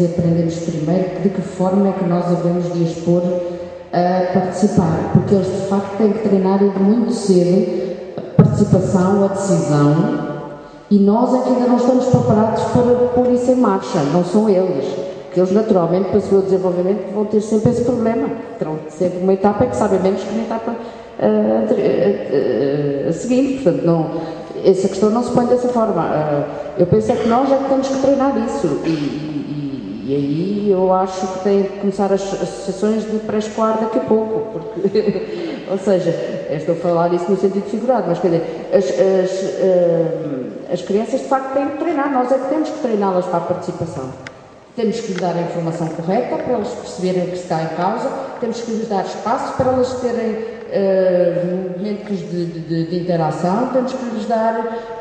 e aprendemos primeiro de que forma é que nós devemos de expor a participar, porque eles de facto têm que treinar de muito cedo a participação, a decisão, e nós é que ainda não estamos preparados para pôr isso em marcha, não são eles, que eles naturalmente para o seu desenvolvimento vão ter sempre esse problema, terão sempre uma etapa que sabem menos que uma etapa a seguinte, portanto não, essa questão não se põe dessa forma. Eu penso é que nós é que temos que treinar isso e aí eu acho que tem que começar as associações de pré-escolar daqui a pouco, porque, ou seja, estou a falar isso no sentido figurado, mas quer dizer, as crianças de facto têm que treinar, nós é que temos que treiná-las para a participação. Temos que lhes dar a informação correta para eles perceberem o que está em causa, temos que lhes dar espaço para elas terem momentos de interação, temos que lhes dar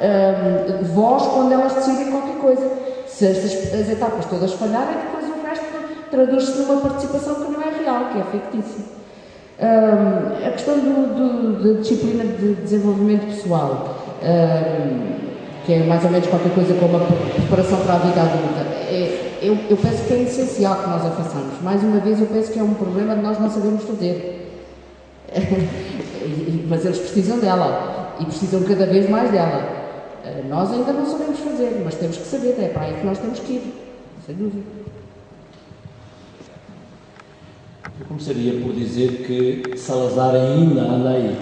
voz quando elas decidem qualquer coisa. Se as etapas todas falharem, depois o resto traduz-se numa participação que não é real, que é fictícia. A questão da disciplina de desenvolvimento pessoal, que é mais ou menos qualquer coisa como a preparação para a vida adulta, eu penso que é essencial que nós a façamos. Mais uma vez, eu penso que é um problema de nós não sabemos fazer. Mas eles precisam dela e precisam cada vez mais dela. Nós ainda não sabemos fazer, mas temos que saber, é para aí que nós temos que ir, sem dúvida. Eu começaria por dizer que Salazar ainda anda aí.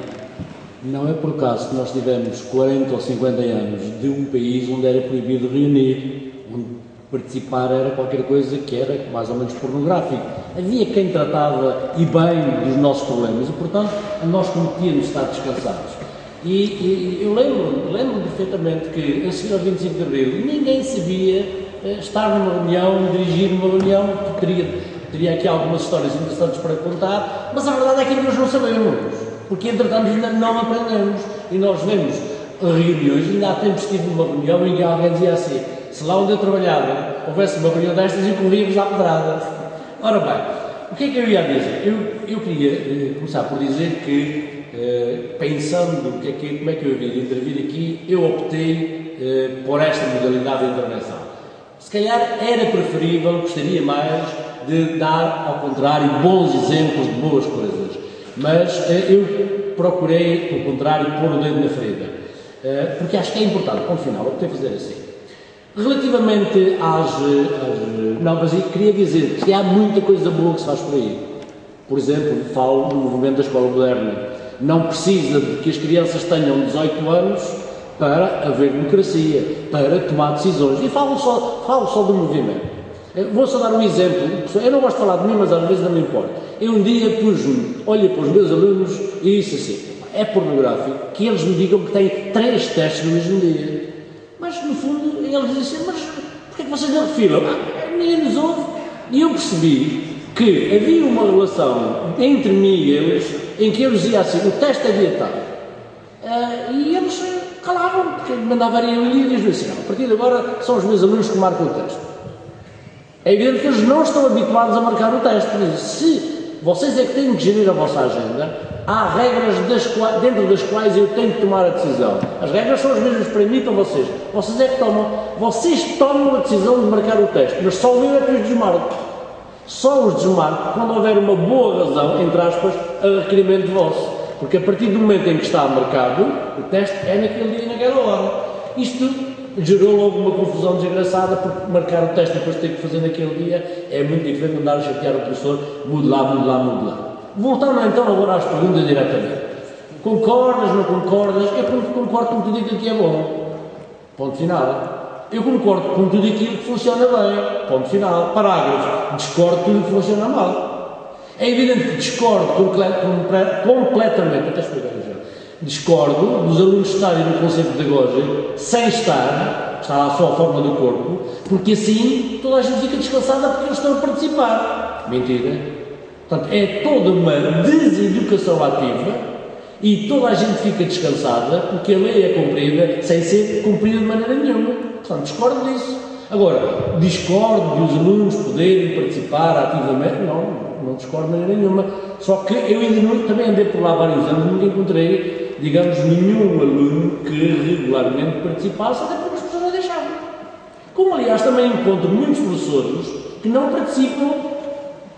Não é por acaso que nós tivemos 40 ou 50 anos de um país onde era proibido reunir, onde participar era qualquer coisa que era mais ou menos pornográfico. Havia quem tratava e bem dos nossos problemas e, portanto, nós cometíamos estar descansados. E eu lembro perfeitamente que, a seguir ao 25 de Abril, ninguém sabia estar numa reunião, dirigir uma reunião, teria aqui algumas histórias interessantes para contar, mas a verdade é que nós não sabemos, porque, entretanto, ainda não aprendemos. E nós vemos reuniões, ainda há tempos estive numa reunião em que alguém dizia assim: se lá onde eu trabalhava houvesse uma reunião destas, e corríamos à pedrada. Ora bem, o que é que eu ia dizer? Eu queria começar por dizer que, pensando como é que eu havia de intervir aqui, eu optei por esta modalidade de intervenção. Se calhar era preferível, gostaria mais de dar, ao contrário, bons exemplos de boas coisas, mas eu procurei, pelo contrário, pôr o dedo na ferida, porque acho que é importante, ponto final, optei fazer assim. Relativamente não, mas eu queria dizer que há muita coisa boa que se faz por aí. Por exemplo, falo do movimento da escola moderna. Não precisa de que as crianças tenham 18 anos para haver democracia, para tomar decisões. E falo só do movimento. Vou só dar um exemplo. Eu não gosto de falar de mim, mas às vezes não me importa. Eu um dia olhei para os meus alunos e disse assim: é pornográfico que eles me digam que têm 3 testes no mesmo dia. Mas, no fundo, eles dizem assim: mas porquê é que vocês não refilam? Ninguém nos ouve. E eu percebi que havia uma relação entre mim e eles, em que eu dizia assim: o teste é dia tal. E eles calavam, porque mandava eu e eles diziam assim: a partir de agora são os meus alunos que marcam o teste. É evidente que eles não estão habituados a marcar o teste. Mas se vocês é que têm que gerir a vossa agenda, há regras dentro das quais eu tenho que tomar a decisão. As regras são as mesmas para mim e para vocês. Vocês é que tomam. Vocês tomam a decisão de marcar o teste, mas só eu é que os desmarco. Só os desmarco quando houver uma boa razão, entre aspas, a requerimento vosso. Porque a partir do momento em que está marcado, o teste é naquele dia e naquela hora. Isto gerou logo uma confusão desgraçada, porque marcar o teste e depois ter que fazer naquele dia é muito diferente de andar a chatear o professor: mude lá, mude lá, mude lá. Voltando então agora às perguntas diretamente. Concordas, não concordas? Eu concordo com tudo aquilo que é bom. Ponto final. Eu concordo com tudo aquilo que funciona bem. Ponto final. Parágrafo. Discordo de tudo que funciona mal. É evidente que discordo completamente, até explicar já. Discordo dos alunos estarem no conceito pedagógico sem está lá só a forma do corpo, porque assim toda a gente fica descansada porque eles estão a participar. Mentira. Portanto, é toda uma deseducação ativa e toda a gente fica descansada porque a lei é cumprida sem ser cumprida de maneira nenhuma. Portanto, discordo disso. Agora, discordo de os alunos poderem participar ativamente? Não discordo de maneira nenhuma. Só que eu ainda também andei por lá vários anos e nunca encontrei, digamos, nenhum aluno que regularmente participasse, até porque as pessoas não deixavam. Como, aliás, também encontro muitos professores que não participam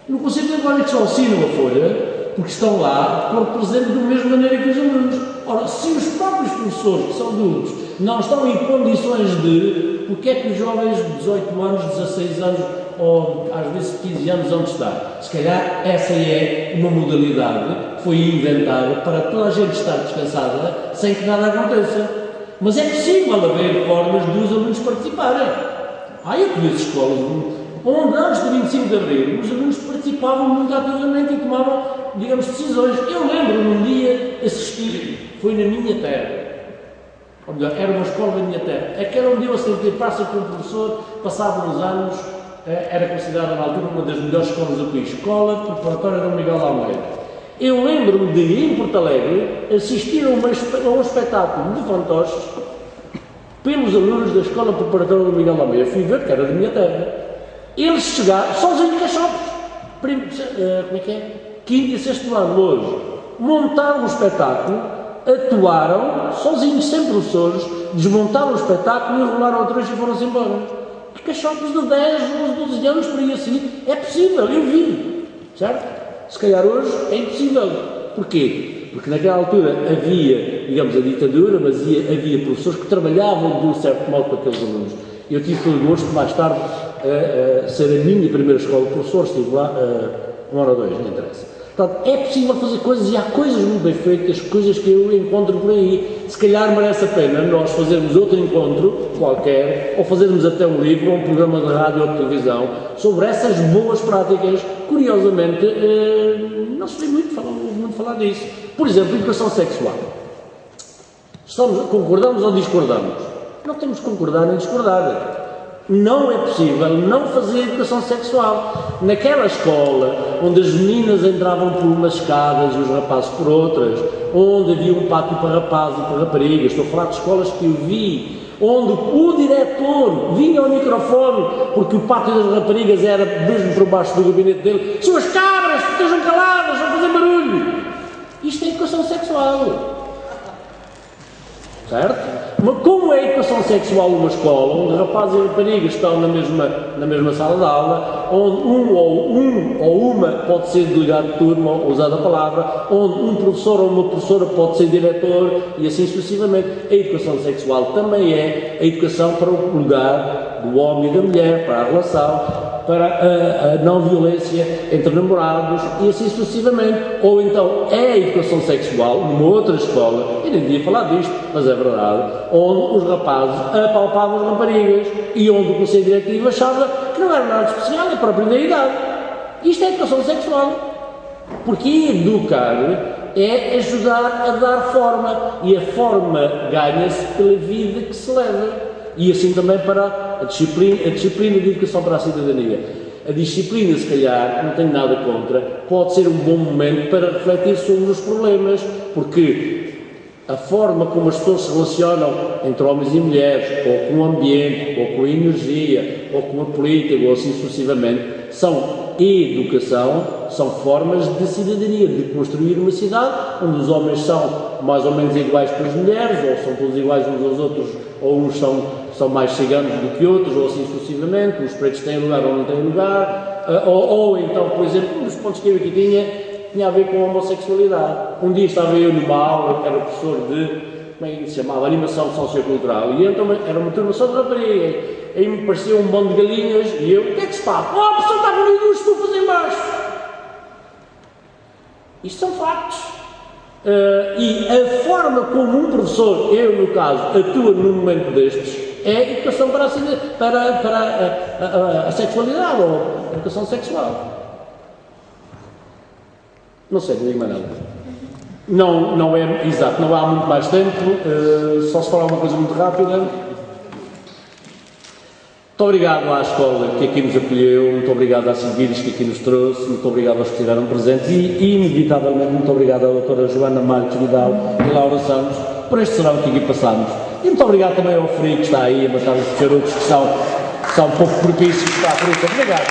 no Conselho de Agora, só assinam a folha, porque estão lá, corpo presente da mesma maneira que os alunos. Ora, se os próprios professores, que são adultos, não estão em condições de, porque é que os jovens de 18 anos, 16 anos, ou às vezes 15 anos, onde está? Se calhar essa é uma modalidade que foi inventada para toda a gente estar descansada sem que nada aconteça. Mas é possível haver formas dos alunos participarem. Eu conheço escolas onde, antes do 25 de Abril, os alunos participavam muito ativamente e tomavam, digamos, decisões. Eu lembro-me um dia assistir, foi na minha terra, ou melhor, era uma escola da minha terra, é que era onde eu assentei praça com o professor, passavam uns anos, era considerada na altura uma das melhores escolas do país, Escola Preparatória Dom Miguel de Almeida. Eu lembro-me de, em Porto Alegre, assistir a um espetáculo de fantoches pelos alunos da Escola Preparatória Dom Miguel de Almeida. Fui ver, que era da minha terra. Eles chegaram, sozinhos de cachorros, como é que é? Quinto e sexto ano, hoje, montaram o espetáculo, atuaram, sozinhos, sem professores, desmontaram o espetáculo, enrolaram outra vez e foram-se embora. Cachorros de 10, 11, 12 anos, por aí assim, é possível, eu vi, certo? Se calhar hoje é impossível. Porquê? Porque naquela altura havia, digamos, a ditadura, mas havia professores que trabalhavam de um certo modo para aqueles alunos. Eu tive todo o gosto, mais tarde, ser a minha primeira escola de professores, estive lá um ano ou dois, não interessa. Portanto, é possível fazer coisas, e há coisas muito bem feitas, coisas que eu encontro por aí. Se calhar merece a pena nós fazermos outro encontro qualquer, ou fazermos até um livro, ou um programa de rádio ou de televisão, sobre essas boas práticas. Curiosamente, não se vê muito falar disso. Por exemplo, educação sexual. Concordamos ou discordamos? Não temos que concordar nem discordar. Não é possível não fazer educação sexual. Naquela escola, onde as meninas entravam por umas escadas e os rapazes por outras, onde havia um pátio para rapazes e para raparigas, estou a falar de escolas que eu vi, onde o diretor vinha ao microfone, porque o pátio das raparigas era mesmo por baixo do gabinete dele: suas cabras, estejam caladas, vão fazer barulho. Isto é educação sexual. Certo? Mas como é a educação sexual numa escola, onde rapazes e raparigas estão na mesma sala de aula, onde um ou uma pode ser delegado de turma, ou usar a palavra, onde um professor ou uma professora pode ser diretor, e assim sucessivamente, a educação sexual também é a educação para o lugar do homem e da mulher, para a relação, para a não violência entre namorados, e assim sucessivamente. Ou então é a educação sexual numa outra escola, e nem devia falar disto, mas é verdade, onde os rapazes apalpavam as raparigas e onde o Conselho Diretivo achava que não era nada especial, é próprio da idade. Isto é educação sexual. Porque educar é ajudar a dar forma, e a forma ganha-se pela vida que se leva. E assim também para a disciplina de educação para a cidadania. A disciplina, se calhar, não tenho nada contra, pode ser um bom momento para refletir sobre os problemas, porque a forma como as pessoas se relacionam entre homens e mulheres, ou com o ambiente, ou com a energia, ou com a política, ou assim sucessivamente, são educação, são formas de cidadania, de construir uma cidade onde os homens são mais ou menos iguais que as mulheres, ou são todos iguais uns aos outros, ou uns são mais ciganos do que outros, ou assim sucessivamente, os pretos têm lugar ou não têm lugar, ou então, por exemplo, um dos pontos que eu aqui tinha a ver com a homossexualidade. Um dia estava eu numa aula, era professor de, como é que se chamava, animação sociocultural, e então era uma turma só de raparigas, aí me parecia um bando de galinhas, e eu: o que é que se passa? Oh, a pessoa está com duas estufas em baixo. Isto são factos. E a forma como um professor, eu no caso, atua num momento destes, é educação para a sexualidade, ou a educação sexual. Não sei, não digo mais nada. Não é exato, não há muito mais tempo, só se falar uma coisa muito rápida. Muito obrigado à escola que aqui nos acolheu, muito obrigado às Silvírias que aqui nos trouxe, muito obrigado aos que estiveram presentes e, inevitavelmente, muito obrigado à doutora Joana Malhos Vidal e Laura Santos por este serão que aqui passamos. E muito obrigado também ao frio que está aí a matar os charutos que são pouco propícios para a fruta. Obrigado.